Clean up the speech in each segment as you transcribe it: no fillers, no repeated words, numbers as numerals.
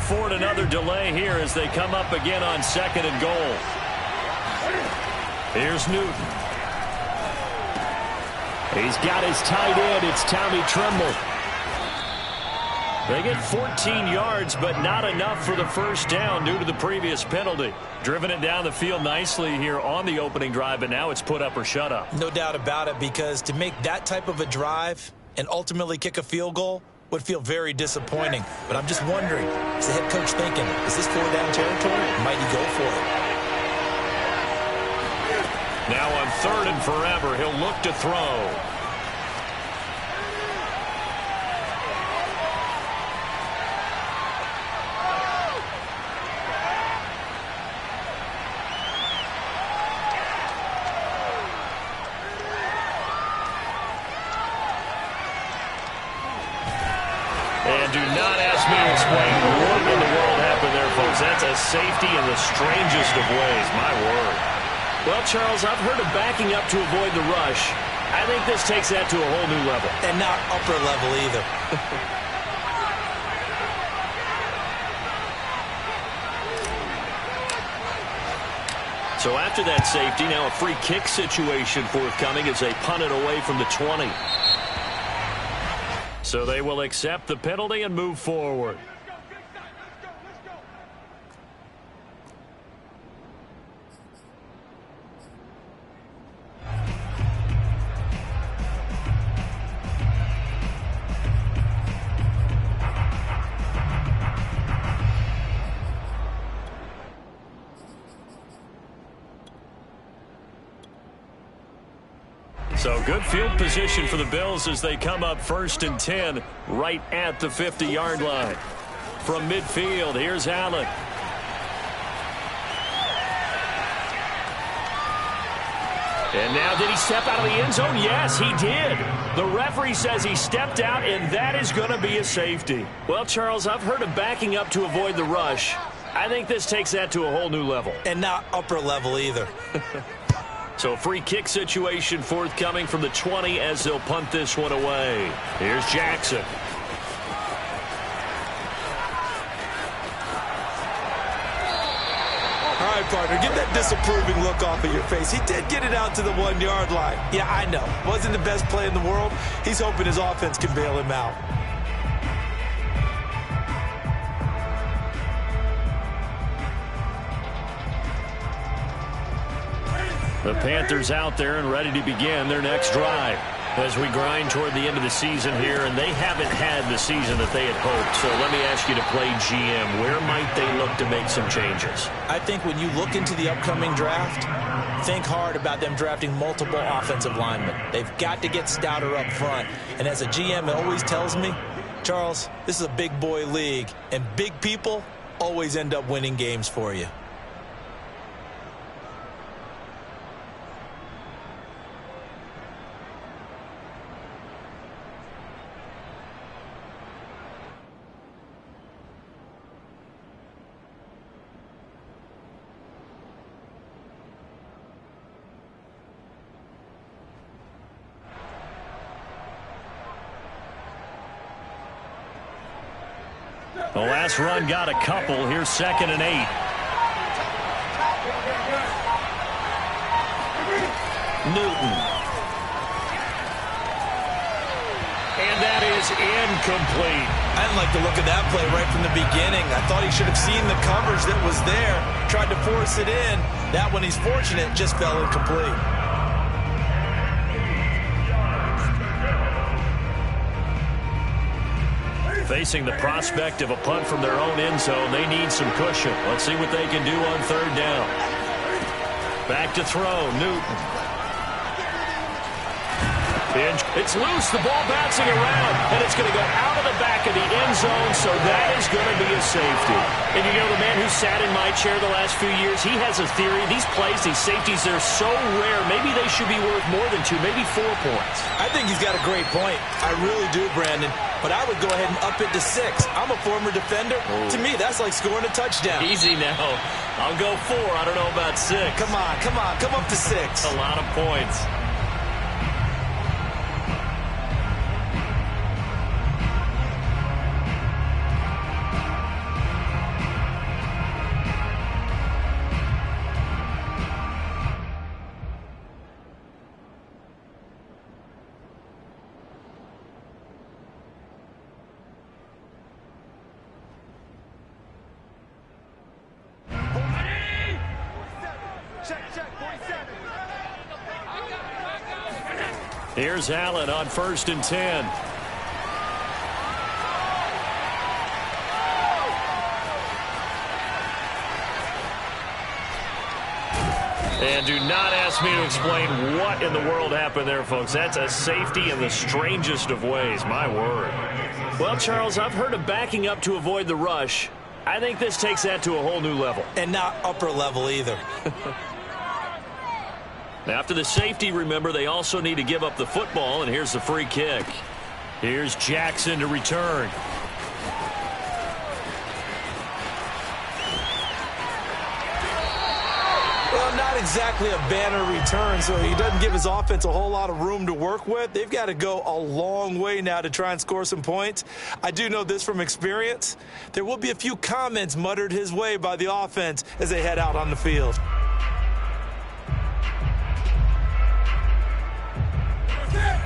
afford another delay here as they come up again on 2nd and goal. Here's Newton. He's got his tight end. It's Tommy Tremble. They get 14 yards, but not enough for the first down due to the previous penalty. Driven it down the field nicely here on the opening drive, but now it's put up or shut up. No doubt about it, because to make that type of a drive and ultimately kick a field goal would feel very disappointing. But I'm just wondering, is the head coach thinking, is this 4-down territory? Might he go for it? Now on 3rd and forever, he'll look to throw. And do not ask me to explain what in the world happened there, folks. That's a safety in the strangest of ways, my word. Well, Charles, I've heard of backing up to avoid the rush. I think this takes that to a whole new level. And not upper level either. So after that safety, now a free kick situation forthcoming as they punt it away from the 20. So they will accept the penalty and move forward. So good field position for the Bills as they come up 1st and 10 right at the 50-yard line. From midfield, here's Allen. And now did he step out of the end zone? Yes, he did. The referee says he stepped out, and that is going to be a safety. Well, Charles, I've heard of backing up to avoid the rush. I think this takes that to a whole new level. And not upper level either. So a free kick situation forthcoming from the 20 as they'll punt this one away. Here's Jackson. All right, partner, get that disapproving look off of your face. He did get it out to the 1-yard line. Yeah, I know. Wasn't the best play in the world. He's hoping his offense can bail him out. The Panthers out there and ready to begin their next drive as we grind toward the end of the season here, and they haven't had the season that they had hoped. So let me ask you to play GM. Where might they look to make some changes? I think when you look into the upcoming draft, think hard about them drafting multiple offensive linemen. They've got to get stouter up front. And as a GM, it always tells me, Charles, this is a big boy league, and big people always end up winning games for you. The last run got a couple. Here's 2nd and 8. Newton. And that is incomplete. I didn't like the look of that play right from the beginning. I thought he should have seen the coverage that was there, tried to force it in. That one, he's fortunate, just fell incomplete. Facing the prospect of a punt from their own end zone, they need some cushion. Let's see what they can do on 3rd down. Back to throw, Newton. It's loose, the ball bouncing around, and it's going to go out of the back of the end zone, so that is going to be a safety. And you know, the man who sat in my chair the last few years, he has a theory. These plays, these safeties, they're so rare. Maybe they should be worth more than 2, maybe 4 points. I think he's got a great point. I really do, Brandon. But I would go ahead and up it to 6. I'm a former defender. Ooh. To me, that's like scoring a touchdown. Easy now. I'll go 4. I don't know about 6. Come on. Come up to 6. A lot of points. Here's Allen on 1st and 10. And do not ask me to explain what in the world happened there, folks. That's a safety in the strangest of ways. My word. Well, Charles, I've heard of backing up to avoid the rush. I think this takes that to a whole new level. And not upper level either. After the safety, remember, they also need to give up the football, and here's the free kick. Here's Jackson to return. Well, not exactly a banner return, so he doesn't give his offense a whole lot of room to work with. They've got to go a long way now to try and score some points. I do know this from experience. There will be a few comments muttered his way by the offense as they head out on the field.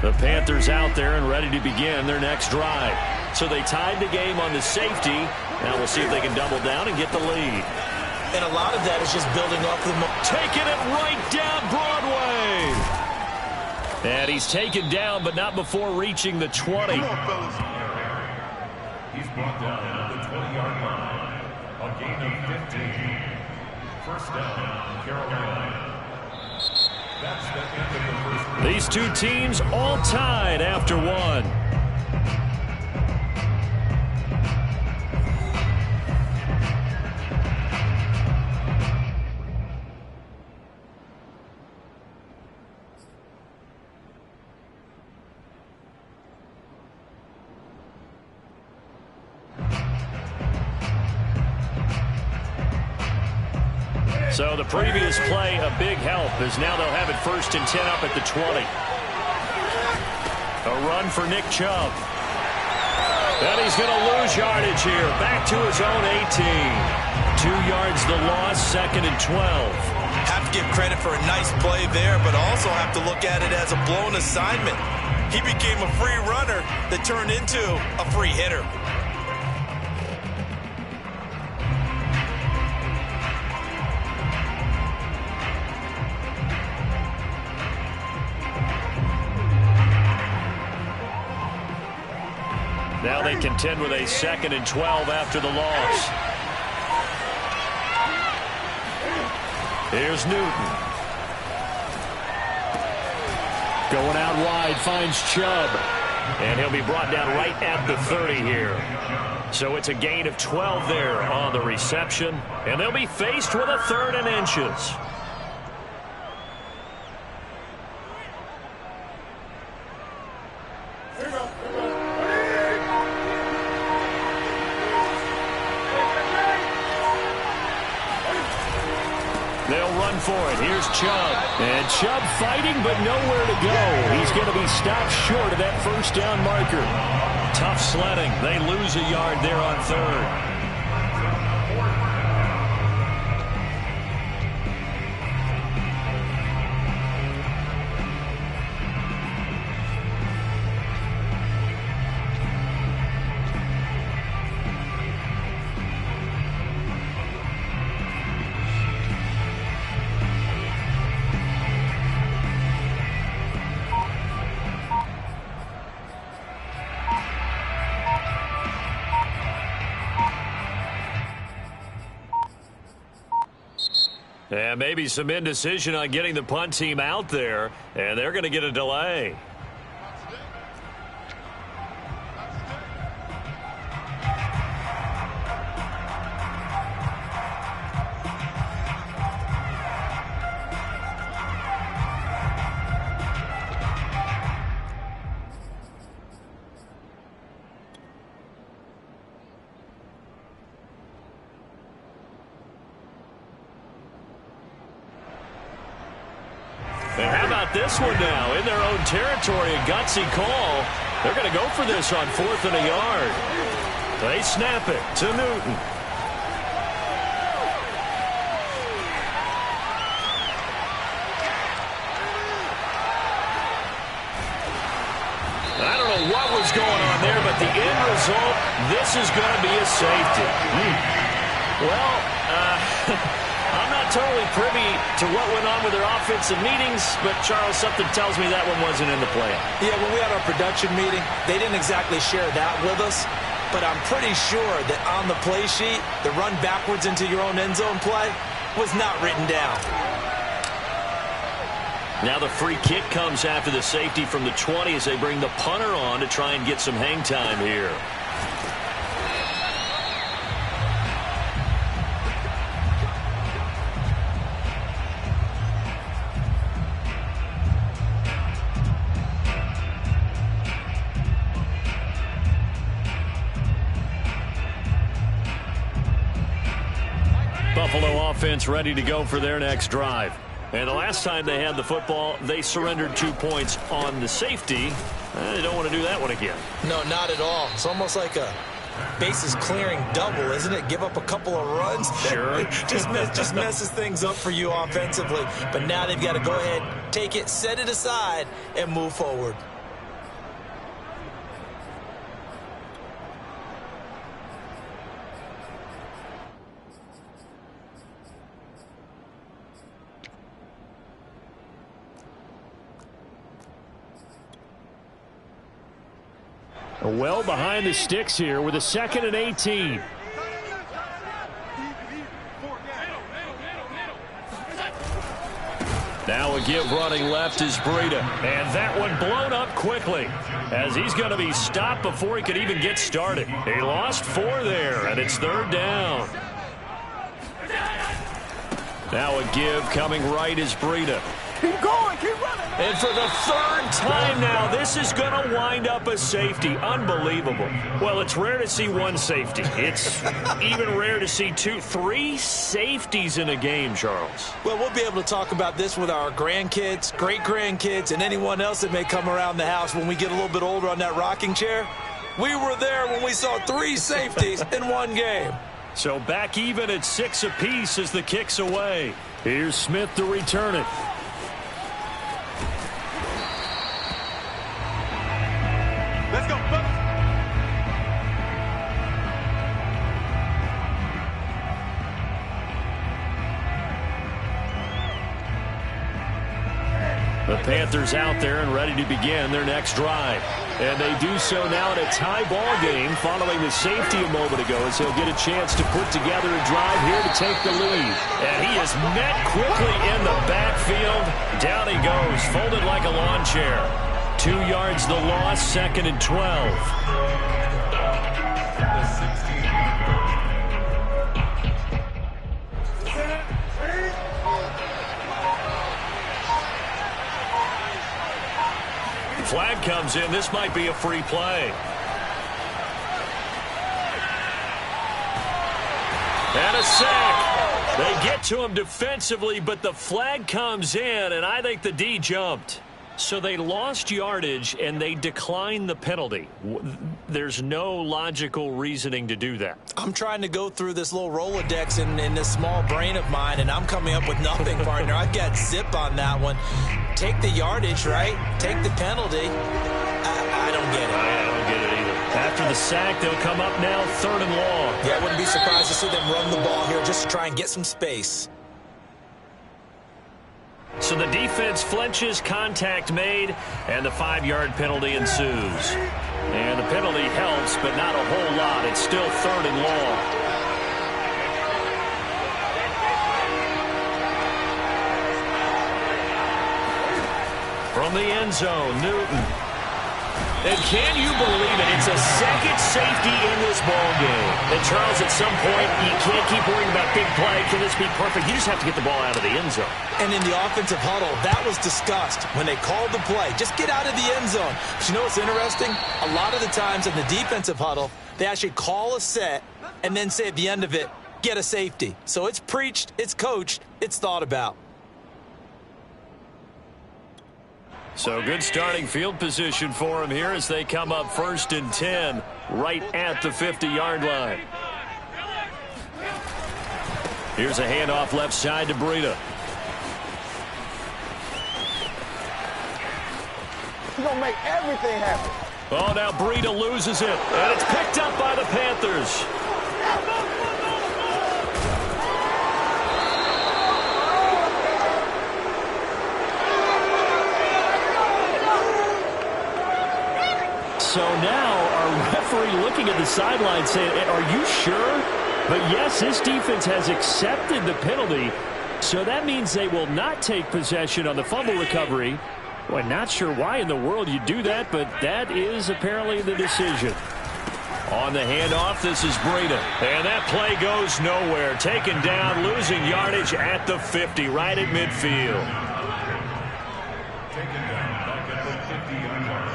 The Panthers out there and ready to begin their next drive. So they tied the game on the safety. Now we'll see if they can double down and get the lead. And a lot of that is just building up the taking it right down Broadway. And he's taken down, but not before reaching the 20. Come on, fellas. He's brought down at the 20-yard line. A gain of 15. First down, Carolina. That's the end of the first quarter. These two teams all tied after one. So the previous play, a big help, as now they'll have it 1st and 10 up at the 20. A run for Nick Chubb. And he's going to lose yardage here. Back to his own 18. 2 yards the loss, 2nd and 12. Have to give credit for a nice play there, but also have to look at it as a blown assignment. He became a free runner that turned into a free hitter. Now they contend with a 2nd and 12 after the loss. Here's Newton. Going out wide, finds Chubb. And he'll be brought down right at the 30 here. So it's a gain of 12 there on the reception. And they'll be faced with a 3rd and inches. For it. Here's Chubb. And Chubb fighting, but nowhere to go. He's going to be stopped short of that 1st down marker. Tough sledding. They lose a yard there on 3rd. And maybe some indecision on getting the punt team out there, and they're going to get a delay. And how about this one now? In their own territory, a gutsy call. They're going to go for this on 4th and a yard. They snap it to Newton. I don't know what was going on there, but the end result, this is going to be a safety. Well, I'm not totally privy to what went on with their offensive meetings, but, Charles, something tells me that one wasn't in the plan. Yeah, when we had our production meeting, they didn't exactly share that with us, but I'm pretty sure that on the play sheet, the run backwards into your own end zone play was not written down. Now the free kick comes after the safety from the 20 as they bring the punter on to try and get some hang time here. Buffalo offense ready to go for their next drive. And the last time they had the football, they surrendered 2 points on the safety. They don't want to do that one again. No, not at all. It's almost like a bases clearing double, isn't it? Give up a couple of runs. Sure. just messes things up for you offensively. But now they've got to go ahead, take it, set it aside, and move forward. Well behind the sticks here with a 2nd and 18. Now a give running left is Breida. And that one blown up quickly as he's going to be stopped before he could even get started. He lost 4 there, and it's 3rd down. Now a give coming right is Breida. Keep going, keep running. And for the 3rd time now, this is going to wind up a safety. Unbelievable. Well, it's rare to see 1 safety. It's even rare to see 2, 3 safeties in a game, Charles. Well, we'll be able to talk about this with our grandkids, great-grandkids, and anyone else that may come around the house when we get a little bit older on that rocking chair. We were there when we saw 3 safeties in one game. So back even at 6 apiece as the kick's away. Here's Smith to return it. Let's go, Buck. The Panthers out there and ready to begin their next drive. And they do so now in a tie ball game following the safety a moment ago as he'll get a chance to put together a drive here to take the lead. And he is met quickly in the backfield. Down he goes, folded like a lawn chair. 2 yards the loss, 2nd and 12. Flag comes in. This might be a free play. And a sack. They get to him defensively, but the flag comes in, and I think the D jumped. So they lost yardage, and they declined the penalty. There's no logical reasoning to do that. I'm trying to go through this little Rolodex in this small brain of mine, and I'm coming up with nothing, partner. I've got zip on that one. Take the yardage, right? Take the penalty. I don't get it. I don't get it either. After the sack, they'll come up now 3rd and long. Yeah, I wouldn't be surprised to see them run the ball here just to try and get some space. So the defense flinches, contact made, and the 5-yard penalty ensues. And the penalty helps, but not a whole lot. It's still 3rd and long. From the end zone, Newton. And can you believe it? It's a 2nd safety in this ball game. And, Charles, at some point, you can't keep worrying about big play. Can this be perfect? You just have to get the ball out of the end zone. And in the offensive huddle, that was discussed when they called the play. Just get out of the end zone. But you know what's interesting? A lot of the times in the defensive huddle, they actually call a set and then say at the end of it, get a safety. So it's preached, it's coached, it's thought about. So good starting field position for him here as they come up 1st and 10 right at the 50-yard line. Here's a handoff left side to Breida. He's going to make everything happen. Oh, now Breida loses it, and it's picked up by the Panthers. So now our referee looking at the sideline saying, are you sure? But yes, this defense has accepted the penalty. So that means they will not take possession on the fumble recovery. Boy, not sure why in the world you do that, but that is apparently the decision. On the handoff, this is Breida. And that play goes nowhere. Taken down, losing yardage at the 50, right at midfield. Taken down back at the 50-yard line.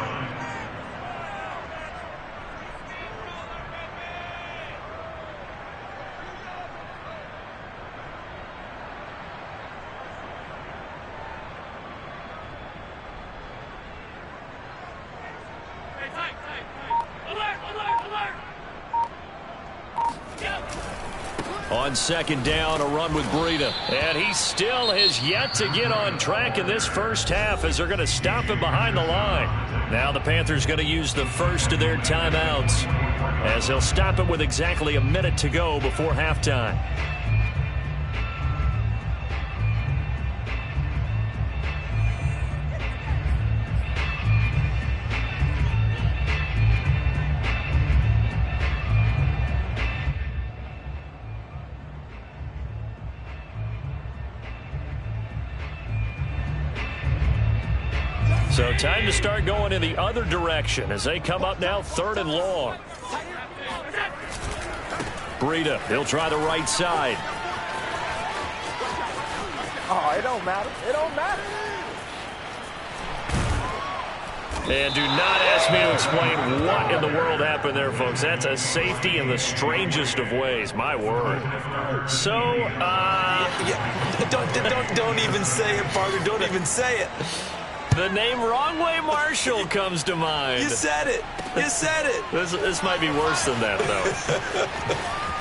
On second down, a run with Breida. And he still has yet to get on track in this first half as they're going to stop him behind the line. Now the Panthers going to use the first of their timeouts as they'll stop him with exactly a minute to go before halftime. So time to start going in the other direction as they come up now 3rd and long. Breida, he'll try the right side. Oh, it don't matter. It don't matter. And do not ask me to explain what in the world happened there, folks. That's a safety in the strangest of ways. My word. So, Don't even say it, partner. Don't even say it. The name Wrong Way Marshall comes to mind. You said it. You said it. This might be worse than that, though.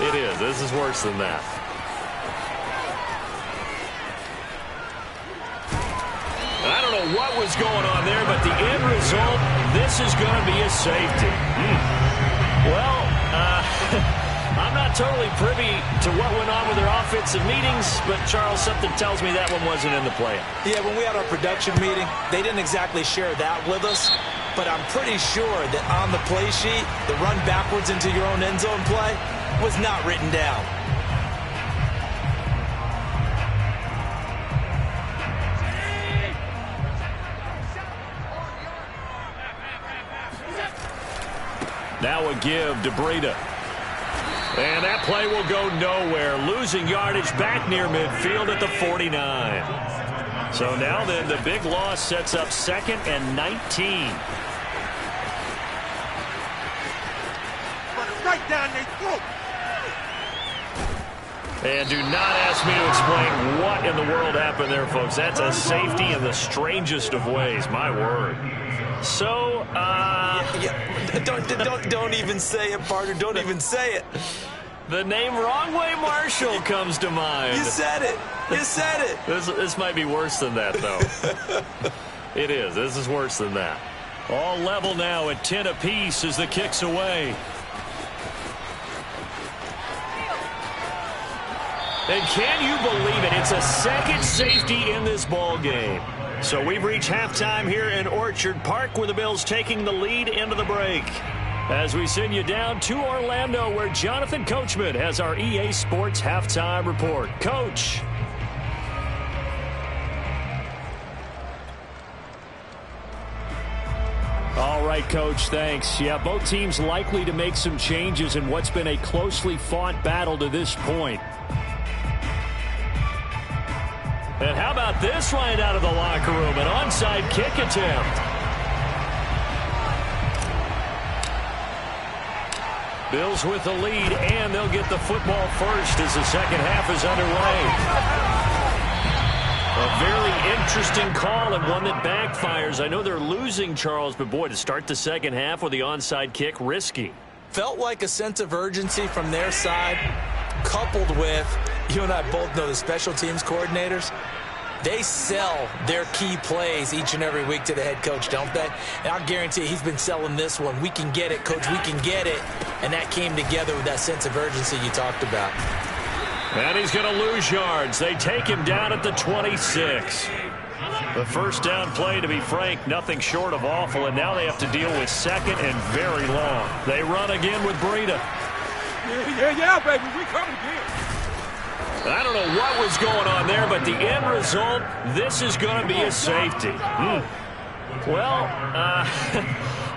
It is. This is worse than that. I don't know what was going on there, but the end result, this is going to be a safety. Well, I'm not totally privy to what went on with their offensive meetings, but, Charles, something tells me that one wasn't in the play. Yeah, when we had our production meeting, they didn't exactly share that with us, but I'm pretty sure that on the play sheet, the run backwards into your own end zone play was not written down. Now a give to Breida. And that play will go nowhere. Losing yardage back near midfield at the 49. So now then the big loss sets up 2nd and 19. Right down their throat. And do not ask me to explain what in the world happened there, folks. That's a safety in the strangest of ways. My word. So, Don't even say it, partner. Don't even say it. The name Wrong Way Marshall comes to mind. You said it. You said it. This might be worse than that, though. It is. This is worse than that. All level now at 10 apiece as the kick's away. And can you believe it? It's a second safety in this ball game. So we've reached halftime here in Orchard Park with the Bills taking the lead into the break. As we send you down to Orlando where Jonathan Coachman has our EA Sports halftime report. Coach. All right, Coach, thanks. Yeah, both teams likely to make some changes in what's been a closely fought battle to this point. And how about this right out of the locker room? An onside kick attempt. Bills with the lead, and they'll get the football first as the second half is underway. A very interesting call and one that backfires. I know they're losing, Charles, but boy, to start the second half with the onside kick, risky. Felt like a sense of urgency from their side, coupled with, you and I both know the special teams coordinators, they sell their key plays each and every week to the head coach, don't they? And I'll guarantee you he's been selling this one. We can get it, Coach, we can get it. And that came together with that sense of urgency you talked about. And he's going to lose yards. They take him down at the 26. The first down play, to be frank, nothing short of awful, and now they have to deal with second and very long. They run again with Breida. Yeah, baby, we coming again. I don't know what was going on there, but the end result, this is going to be a safety. Well,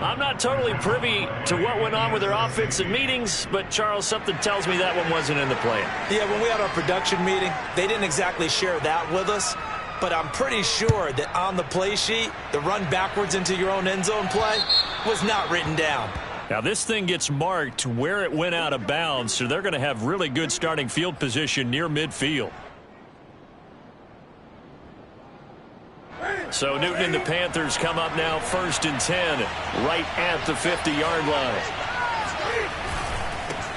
I'm not totally privy to what went on with their offensive meetings, but, Charles, something tells me that one wasn't in the plan. Yeah, when we had our production meeting, they didn't exactly share that with us, but I'm pretty sure that on the play sheet, the run backwards into your own end zone play was not written down. Now, this thing gets marked where it went out of bounds, so they're going to have really good starting field position near midfield. So Newton and the Panthers come up now 1st and 10, right at the 50-yard line.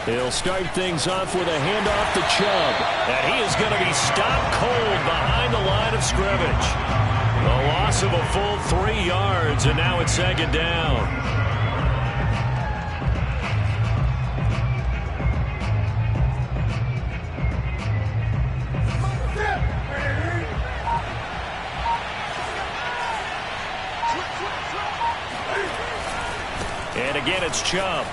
He'll start things off with a handoff to Chubb. And he is going to be stopped cold behind the line of scrimmage. A loss of a full 3 yards, and now it's 2nd down. And again, it's Chubb.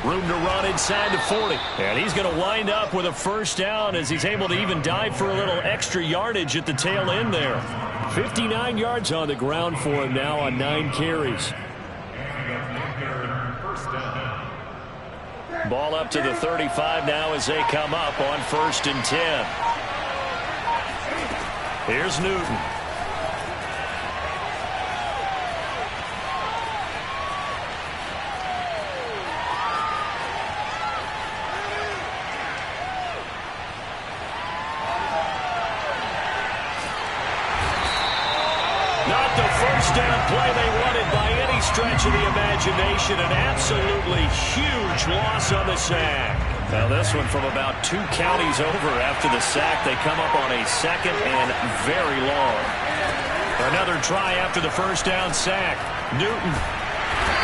Room to run inside the 40. And he's going to wind up with a first down as he's able to even dive for a little extra yardage at the tail end there. 59 yards on the ground for him now on 9 carries. Ball up to the 35 now as they come up on 1st and 10. Here's Newton. Not the first down play they wanted by any stretch of the imagination. An absolutely huge loss on the sack. Now this one from about 2 counties over after the sack. They come up on a 2nd and very long. Another try after the first down sack. Newton.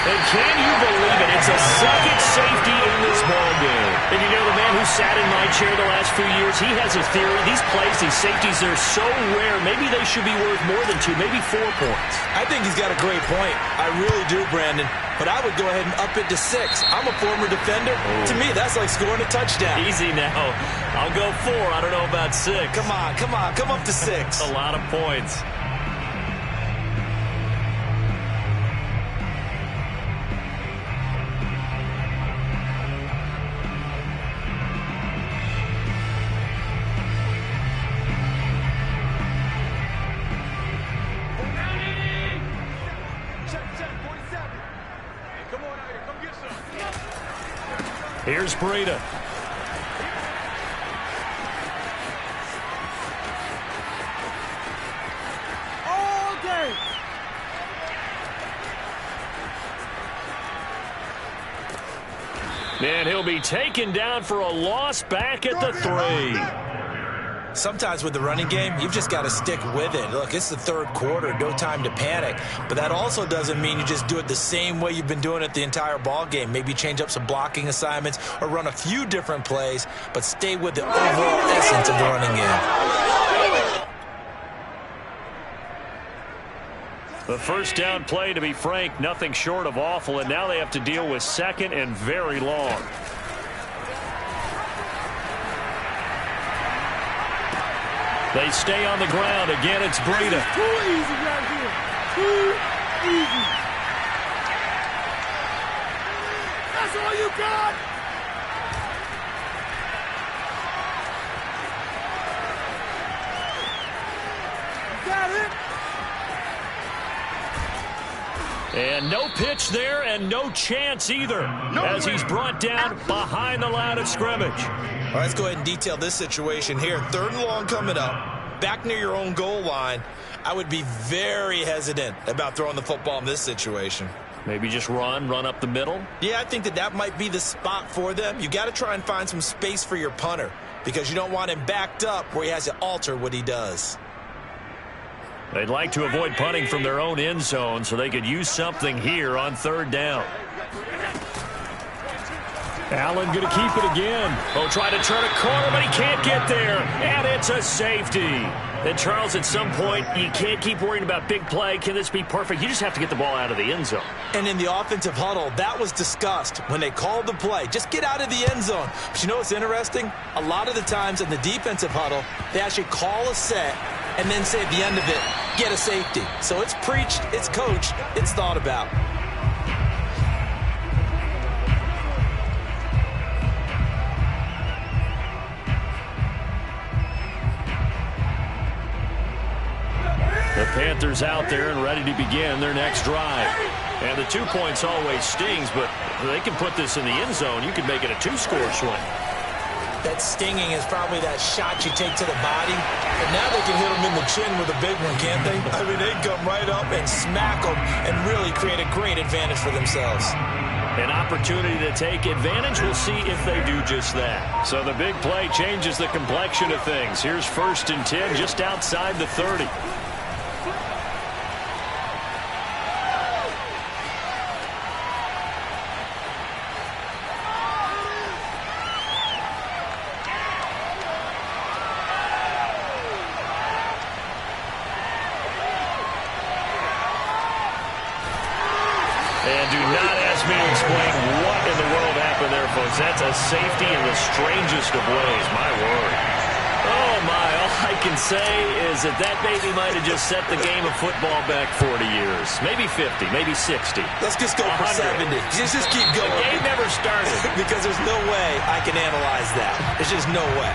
And can you believe it? It's a 2nd safety in this ball game. And you know, the man who sat in my chair the last few years, he has a theory. These plays, these safeties, they're so rare. Maybe they should be worth more than 2, maybe 4 points. I think he's got a great point. I really do, Brandon. But I would go ahead and up it to 6. I'm a former defender. To me, that's like scoring a touchdown. Easy now. I'll go 4. I don't know about 6. Come on. Come up to 6. A lot of points. Here's Breida. All day. And he'll be taken down for a loss back at the 3. Sometimes with the running game, you've just got to stick with it. Look, it's the 3rd quarter, no time to panic. But that also doesn't mean you just do it the same way you've been doing it the entire ball game. Maybe change up some blocking assignments or run a few different plays, but stay with the overall essence of the running game. The first down play, to be frank, nothing short of awful, and now they have to deal with 2nd and very long. They stay on the ground. Again, it's Breida. Too easy right here. Too easy. That's all you got? Is that it? And no pitch there and no chance either as he's brought down behind the line of scrimmage. All right, let's go ahead and detail this situation here. 3rd and long coming up, back near your own goal line. I would be very hesitant about throwing the football in this situation. Maybe just run up the middle? Yeah, I think that might be the spot for them. You got to try and find some space for your punter because you don't want him backed up where he has to alter what he does. They'd like to avoid punting from their own end zone so they could use something here on 3rd down. Allen going to keep it again. Oh, try to turn a corner, but he can't get there. And it's a safety. And, Charles, at some point, you can't keep worrying about big play. Can this be perfect? You just have to get the ball out of the end zone. And in the offensive huddle, that was discussed when they called the play. Just get out of the end zone. But you know what's interesting? A lot of the times in the defensive huddle, they actually call a set and then say at the end of it, get a safety. So it's preached, it's coached, it's thought about. The Panthers out there and ready to begin their next drive. And the 2 points always stings, but they can put this in the end zone. You could make it a 2-score swing. That stinging is probably that shot you take to the body. And now they can hit them in the chin with a big one, can't they? I mean, they come right up and smack them and really create a great advantage for themselves. An opportunity to take advantage. We'll see if they do just that. So the big play changes the complexion of things. Here's 1st and 10 just outside the 30. And do not ask me to explain what in the world happened there, folks. That's a safety in the strangest of ways. My word. Oh, my. All I can say is that baby might have just set the game of football back 40 years. Maybe 50, maybe 60. Let's just go for 70. Just keep going. The game never started. Because there's no way I can analyze that. There's just no way.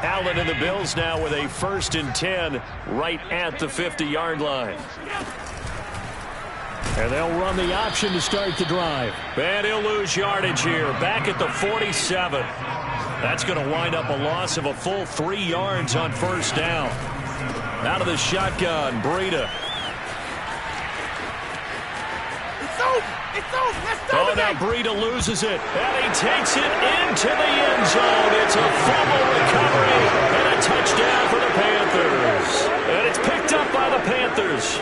Allen and the Bills now with a 1st and 10 right at the 50-yard line. And they'll run the option to start the drive. And he'll lose yardage here. Back at the 47. That's going to wind up a loss of a full 3 yards on 1st down. Out of the shotgun, Breida. It's over. It's over. Let's go. Oh, now Breida loses it. And he takes it into the end zone. It's a fumble recovery and a touchdown for the Panthers. And it's picked up by the Panthers.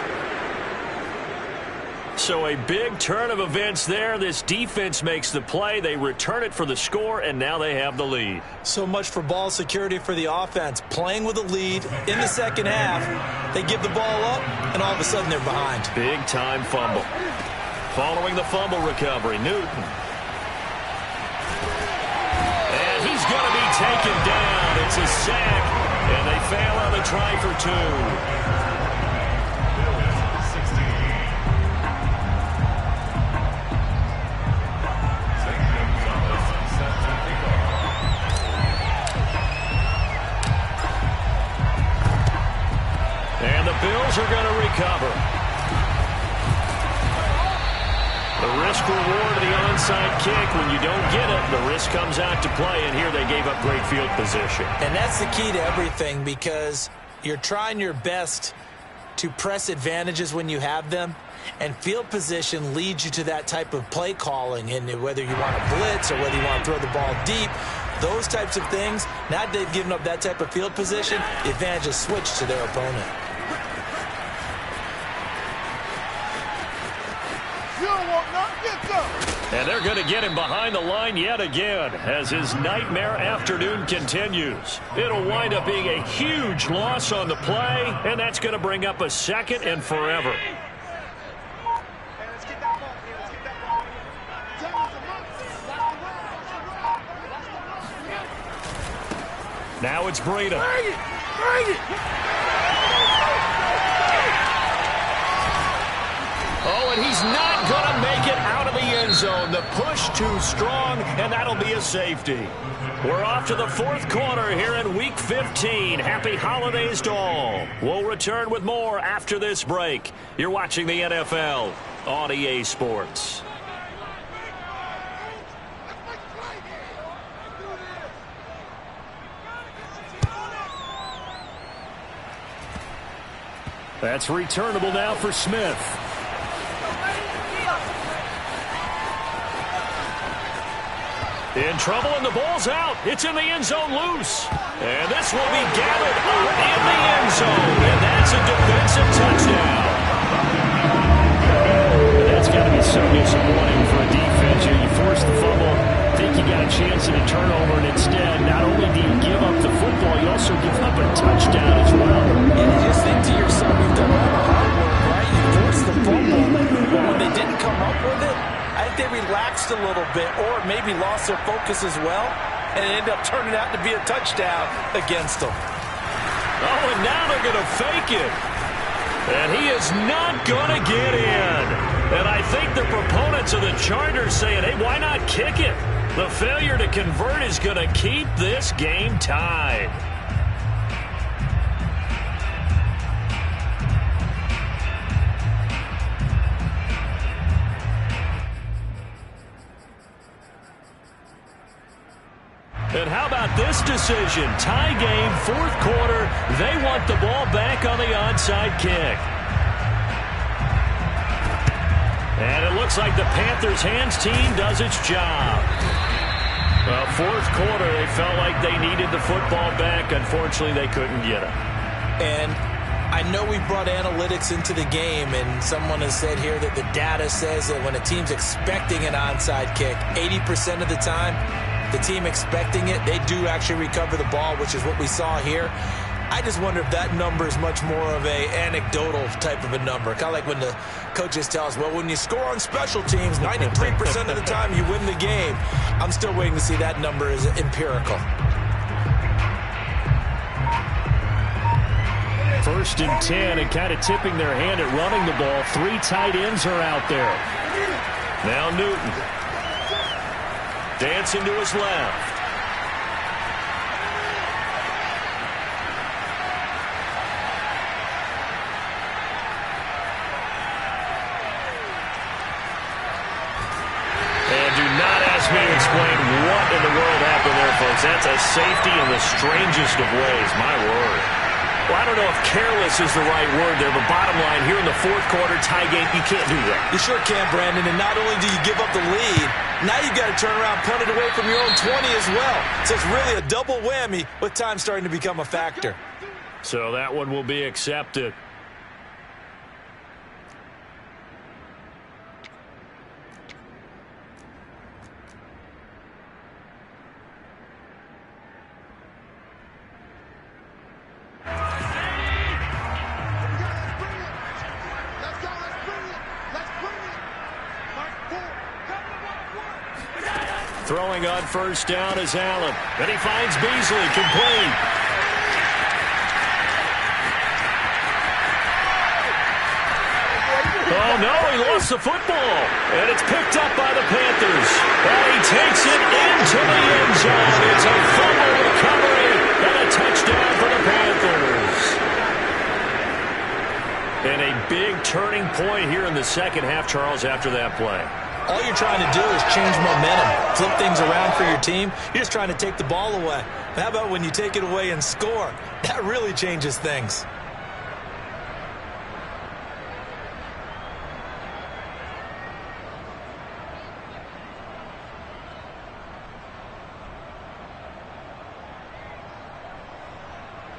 So a big turn of events there. This defense makes the play. They return it for the score, and now they have the lead. So much for ball security for the offense. Playing with a lead in the second half. They give the ball up, and all of a sudden they're behind. Big-time fumble. Following the fumble recovery, Newton. And he's going to be taken down. It's a sack, and they fail on the try for 2. And the Bills are going to recover. The risk-reward of the onside kick, when you don't get it, the risk comes out to play, and here they gave up great field position. And that's the key to everything, because you're trying your best to press advantages when you have them, and field position leads you to that type of play calling, and whether you want to blitz or whether you want to throw the ball deep, those types of things, now that they've given up that type of field position, the advantage is switched to their opponent. And they're going to get him behind the line yet again as his nightmare afternoon continues. It'll wind up being a huge loss on the play, and that's going to bring up a 2nd and forever. Now it's Breida. Bring it! Bring it! Oh, and he's not going to make it out of the end zone. The push too strong, and that'll be a safety. We're off to the 4th quarter here in Week 15. Happy holidays to all. We'll return with more after this break. You're watching the NFL on EA Sports. That's returnable now for Smith. In trouble, and the ball's out. It's in the end zone loose. And this will be gathered up in the end zone. And that's a defensive touchdown. And that's got to be so disappointing for a defense. You force the fumble, think you got a chance at a turnover, and instead, not only do you give up the football, you also give up a touchdown as well. And you just think to yourself, you've done all the hard work, right? You forced the fumble, but when they didn't come up with it, I think they relaxed a little bit or maybe lost their focus as well, and it ended up turning out to be a touchdown against them. Oh, and now they're going to fake it. And he is not going to get in. And I think the proponents of the Chargers saying, hey, why not kick it? The failure to convert is going to keep this game tied. And how about this decision? Tie game, fourth quarter. They want the ball back on the onside kick. And it looks like the Panthers hands team does its job. Well, fourth quarter, they felt like they needed the football back. Unfortunately, they couldn't get it. And I know we brought analytics into the game, and someone has said here that the data says that when a team's expecting an onside kick, 80% of the time, the team expecting it, they do actually recover the ball, which is what we saw here. I just wonder if that number is much more of a anecdotal type of a number. Kind of like when the coaches tell us, well, when you score on special teams, 93% of the time you win the game. I'm still waiting to see that number is empirical. First and 10, and kind of tipping their hand at running the ball. Three tight ends are out there. Now Newton. Dancing to his left. And do not ask me to explain what in the world happened there, folks. That's a safety in the strangest of ways. My word. Well, I don't know if careless is the right word there, but bottom line, here in the fourth quarter, tie game, you can't do that. You sure can, Brandon, and not only do you give up the lead, now you've got to turn around, punt it away from your own 20 as well. So it's really a double whammy with time starting to become a factor. So that one will be accepted. Throwing on first down is Allen. Then he finds Beasley, complete. Oh, no, he lost the football. And it's picked up by the Panthers. And he takes it into the end zone. It's a fumble recovery and a touchdown for the Panthers. And a big turning point here in the second half, Charles, after that play. All you're trying to do is change momentum, flip things around for your team. You're just trying to take the ball away. How about when you take it away and score? That really changes things.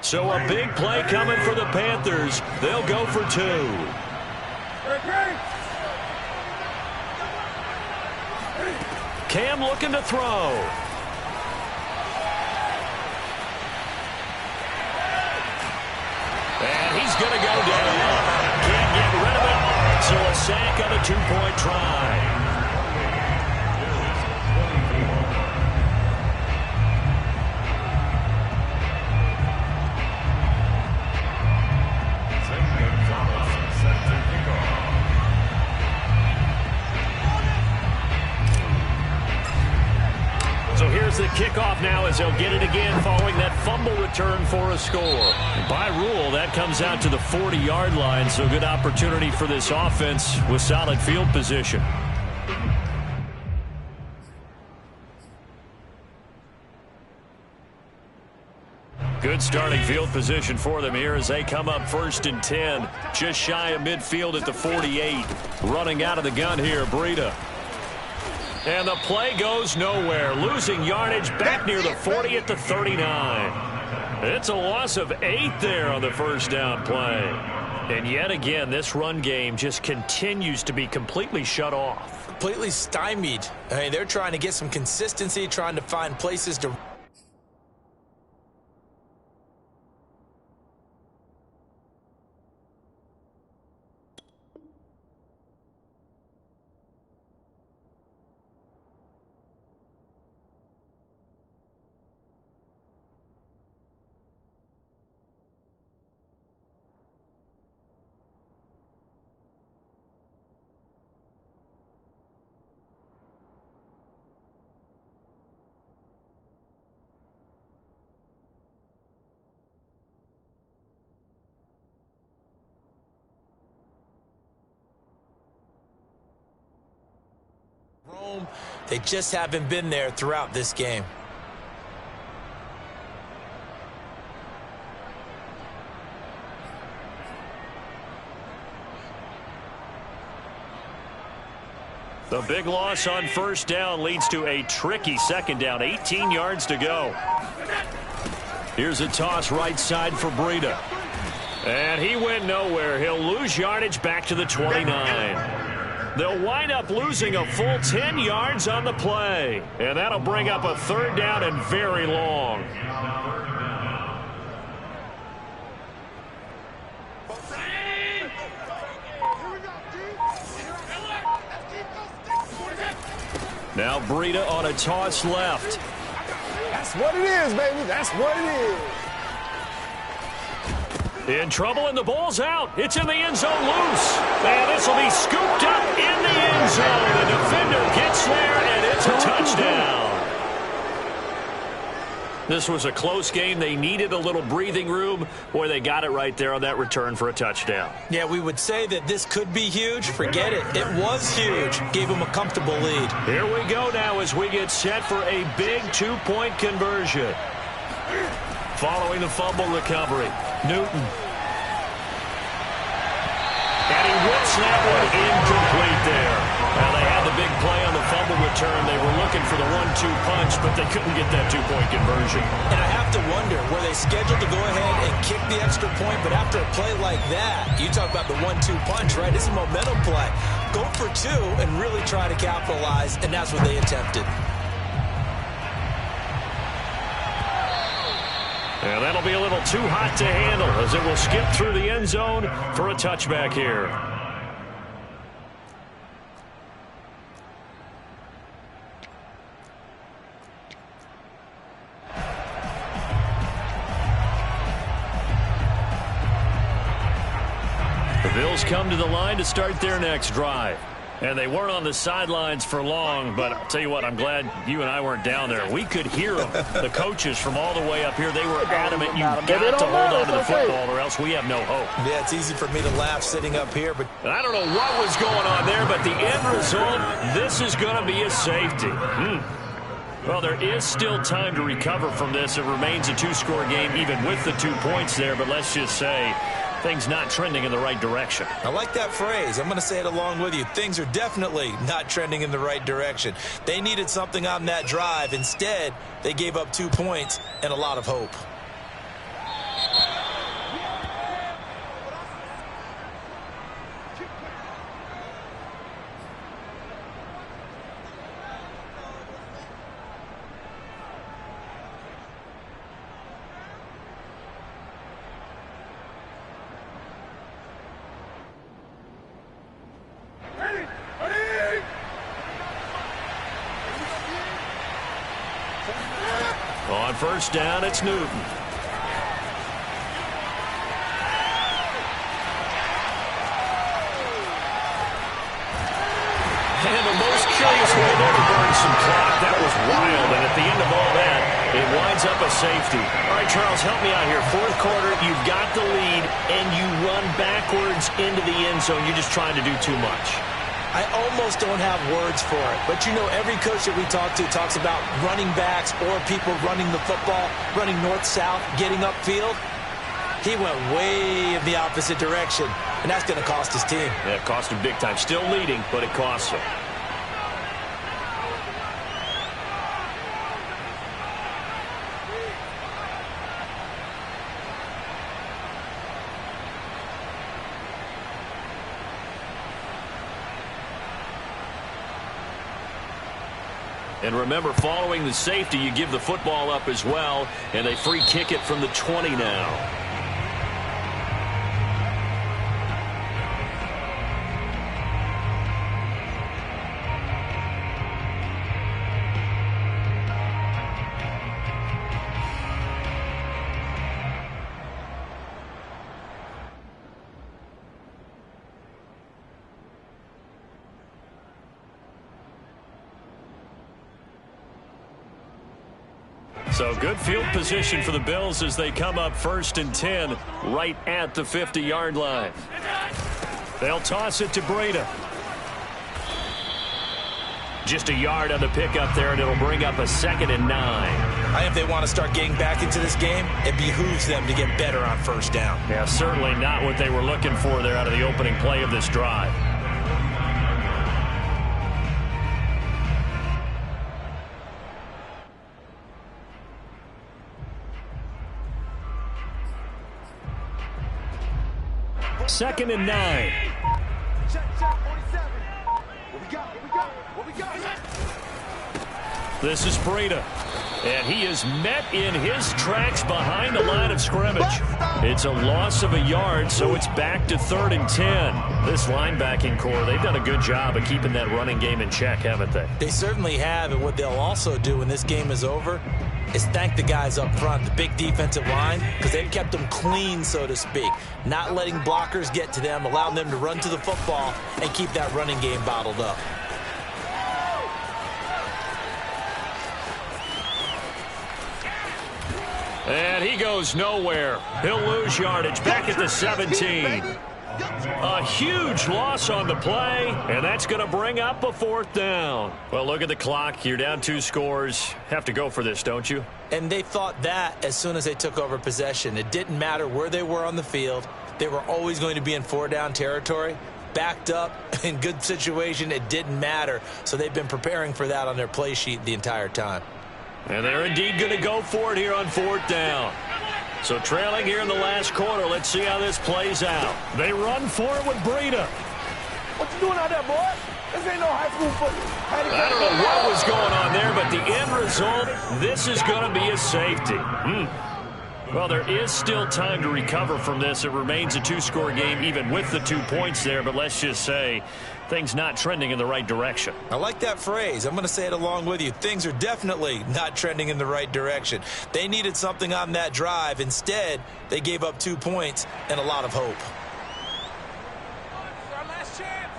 So a big play coming for the Panthers. They'll go for two. Cam looking to throw. And he's going to go down. Can't get rid of it. So a sack on a two-point try. So here's the kickoff now as they'll get it again following that fumble return for a score. And by rule, that comes out to the 40-yard line, so good opportunity for this offense with solid field position. Good starting field position for them here as they come up first and 10. Just shy of midfield at the 48. Running out of the gun here, Breida. And the play goes nowhere, losing yardage back near the 40 at the 39. It's a loss of 8 there on the first down play. And yet again, this run game just continues to be completely shut off. Completely stymied. I mean, they're trying to get some consistency, trying to find places to... They just haven't been there throughout this game. The big loss on first down leads to a tricky second down. 18 yards to go. Here's a toss right side for Breida. And he went nowhere. He'll lose yardage back to the 29. They'll wind up losing a full 10 yards on the play. And that'll bring up a third down and very long. Now Breida on a toss left. That's what it is, baby. That's what it is. In trouble, and the ball's out. It's in the end zone loose. And this will be scooped up in the end zone. The defender gets there, and it's a touchdown. This was a close game. They needed a little breathing room. Boy, they got it right there on that return for a touchdown. Yeah, we would say that this could be huge. Forget it. It was huge. Gave them a comfortable lead. Here we go now as we get set for a big two-point conversion. Following the fumble recovery, Newton. And he whips that one incomplete there. Now they had the big play on the fumble return. They were looking for the 1-2 punch, but they couldn't get that two-point conversion. And I have to wonder, were they scheduled to go ahead and kick the extra point? But after a play like that, you talk about the 1-2 punch, right? It's a momentum play. Go for 2 and really try to capitalize, and that's what they attempted. And that'll be a little too hot to handle as it will skip through the end zone for a touchback here. The Bills come to the line to start their next drive. And they weren't on the sidelines for long, but I'll tell you what, I'm glad you and I weren't down there. We could hear them, the coaches from all the way up here. They were adamant you've got to hold on to the football or else we have no hope. Yeah, it's easy for me to laugh sitting up here. But I don't know what was going on there, but the end result, this is going to be a safety. Well, there is still time to recover from this. It remains a two-score game even with the 2 points there, but let's just say things not trending in the right direction. I like that phrase. I'm going to say it along with you. Things are definitely not trending in the right direction. They needed something on that drive. Instead, they gave up 2 points and a lot of hope. On first down, it's Newton. And the most curious way there to burn some clock. That was wild, and at the end of all that, it winds up a safety. All right, Charles, help me out here. Fourth quarter, you've got the lead, and you run backwards into the end zone. You're just trying to do too much. I almost don't have words for it. But, you know, every coach that we talk to talks about running backs or people running the football, running north-south, getting upfield. He went way in the opposite direction, and that's going to cost his team. Yeah, it cost him big time. Still leading, but it costs him. And remember, following the safety, you give the football up as well, and they free kick it from the 20 now. So good field position for the Bills as they come up 1st and 10 right at the 50-yard line. They'll toss it to Breida. Just a yard on the pickup there, and it'll bring up a 2nd and 9. I think if they want to start getting back into this game, it behooves them to get better on 1st down. Yeah, certainly not what they were looking for there out of the opening play of this drive. Second and 9. Check, 47. What we got? This is Breida. And he is met in his tracks behind the line of scrimmage. It's a loss of a yard, so it's back to 3rd and 10. This linebacking core, they've done a good job of keeping that running game in check, haven't they? They certainly have, and what they'll also do when this game is over is thank the guys up front, the big defensive line, because they've kept them clean, so to speak. Not letting blockers get to them, allowing them to run to the football and keep that running game bottled up. And he goes nowhere. He'll lose yardage back at the 17. A huge loss on the play, and that's going to bring up a 4th down. Well, look at the clock. You're down 2 scores. Have to go for this, don't you? And they thought that as soon as they took over possession. It didn't matter where they were on the field. They were always going to be in 4-down territory. Backed up, in good situation, it didn't matter. So they've been preparing for that on their play sheet the entire time. And they're indeed going to go for it here on 4th down. So trailing here in the last quarter, let's see how this plays out. They run for it with Breida. What you doing out there, boy? This ain't no high school football. I don't know what was going on there, but the end result, this is going to be a safety. Well, there is still time to recover from this. It remains a 2-score game, even with the 2 points there, but let's just say things not trending in the right direction. I like that phrase. I'm going to say it along with you. Things are definitely not trending in the right direction. They needed something on that drive. Instead, they gave up 2 points and a lot of hope. It's our last chance.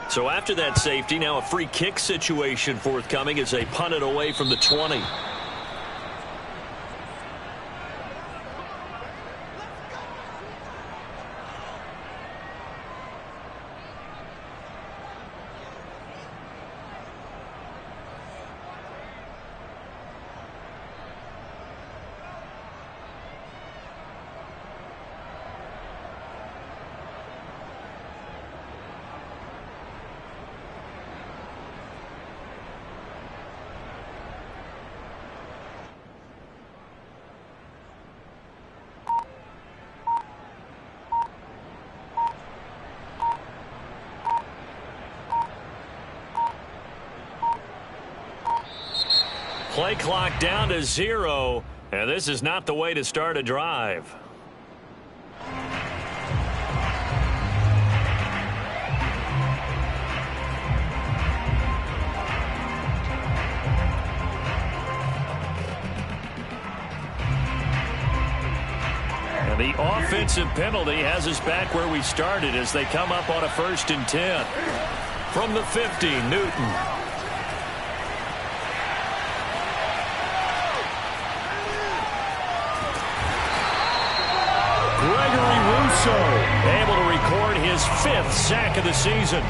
So after that safety, now a free kick situation forthcoming as they punt it away from the 20. Play clock down to 0, and this is not the way to start a drive. And the offensive penalty has us back where we started as they come up on a 1st and 10. From the 50, Newton. Able to record his 5th sack of the season.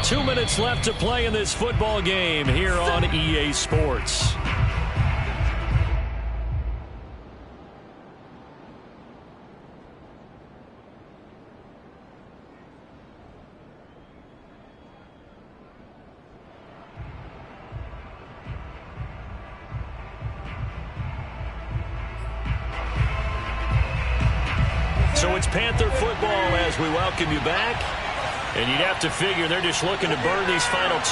Two minutes left to play in this football game here on EA Sports. So it's Panther football as we welcome you back. And you'd have to figure they're just looking to burn these final two.